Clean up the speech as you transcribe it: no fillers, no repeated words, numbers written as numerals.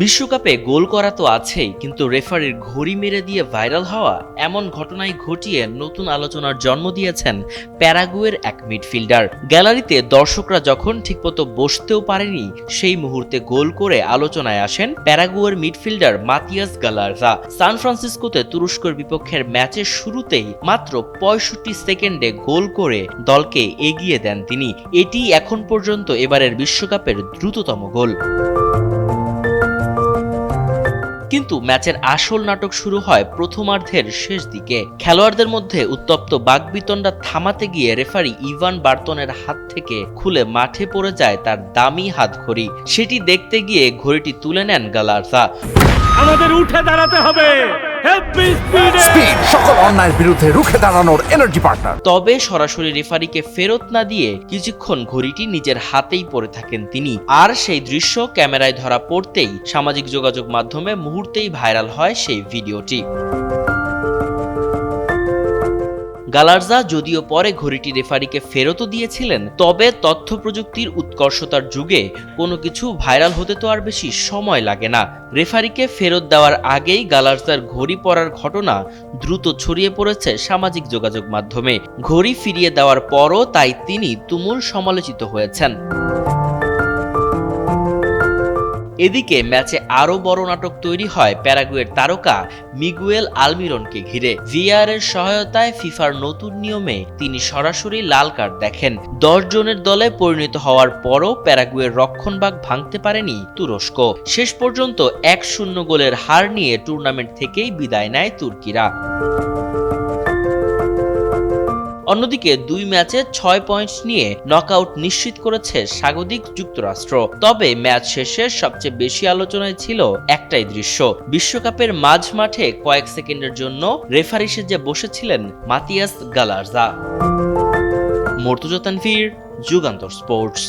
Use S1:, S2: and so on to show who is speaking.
S1: বিশ্বকাপে গোল করা তো আছেই, কিন্তু রেফারির ঘড়ি মেরে দিয়ে ভাইরাল হওয়া এমন ঘটনাই ঘটিয়ে নতুন আলোচনার জন্ম দিয়েছেন প্যারাগুয়ের এক মিডফিল্ডার। গ্যালারিতে দর্শকরা যখন ঠিকমতো বসতেও পারেনি, সেই মুহূর্তে গোল করে আলোচনায় আসেন প্যারাগুয়ের মিডফিল্ডার মাতিয়াস গালারজা। সান ফ্রান্সিসকোতে তুরস্কের বিপক্ষের ম্যাচের শুরুতেই মাত্র ৬৫ সেকেন্ডে গোল করে দলকে এগিয়ে দেন তিনি। এটি এখন পর্যন্ত এবারের বিশ্বকাপের দ্রুততম গোল। কিন্তু ম্যাচের আসল নাটক শুরু হয় প্রথমার্ধের শেষ দিকে। খেলোয়াড়দের মধ্যে উত্তপ্ত বাকবিতণ্ডা থামাতে গিয়ে রেফারি ইভান বার্তনের হাত থেকে খুলে মাঠে পড়ে যায় তার দামি হাতঘড়ি। সেটি দেখতে গিয়ে ঘড়িটি তুলে নেন গালারজা।
S2: আমাদের উঠে দাঁড়াতে হবে,
S3: সকল অন্যায়ের বিরুদ্ধে রুখে দাঁড়ানোর এনার্জি পার্টনার।
S1: তবে সরাসরি রেফারিকে ফেরত না দিয়ে কিছুক্ষণ ঘড়িটি নিজের হাতেই পড়ে থাকেন তিনি। আর সেই দৃশ্য ক্যামেরায় ধরা পড়তেই সামাজিক যোগাযোগ মাধ্যমে মুহূর্তেই ভাইরাল হয় সেই ভিডিওটি। গালারজা যদিও পরে ঘড়িটি রেফারিকে ফেরতও দিয়েছিলেন, তবে তথ্য প্রযুক্তির উৎকর্ষতার যুগে কোনো কিছু ভাইরাল হতে তো আর বেশি সময় লাগে না। রেফারিকে ফেরত দেওয়ার আগেই গালারজার ঘড়ি পরার ঘটনা দ্রুত ছড়িয়ে পড়েছে সামাজিক যোগাযোগ মাধ্যমে। ঘড়ি ফিরিয়ে দেওয়ার পরও তাই তিনি তুমুল সমালোচিত হয়েছেন। এদিকে ম্যাচে আরো বড় নাটক তৈরি হয় প্যারাগুয়ের তারকা মিগুয়েল আলমিরনকে ঘিরে। ভিআর এর সহায়তায় ফিফার নতুন নিয়মে তিনি সরাসরি লাল কার্ড দেখেন। 10 জনের দলে পরিণত হওয়ার পরও প্যারাগুয়ের রক্ষণভাগ ভাঙতে পারেনি তুরস্ক। শেষ পর্যন্ত 1-0 গোলের হার নিয়ে টুর্নামেন্ট থেকেই বিদায় নেয় তুর্কিরা। অন্যদিকে 2 ম্যাচে 6 পয়েন্ট নিয়ে নকআউট নিশ্চিত করেছে স্বাগতিক যুক্তরাষ্ট্র। তবে ম্যাচ শেষে সবচেয়ে বেশি আলোচনায় ছিল একটাই দৃশ্য। বিশ্বকাপের মাঝ মাঠে কয়েক সেকেন্ডের জন্য রেফারি সেজে বসেছিলেন মাতিয়াস গালারজা। মর্তুজা তানভীর, যুগান্তর স্পোর্টস।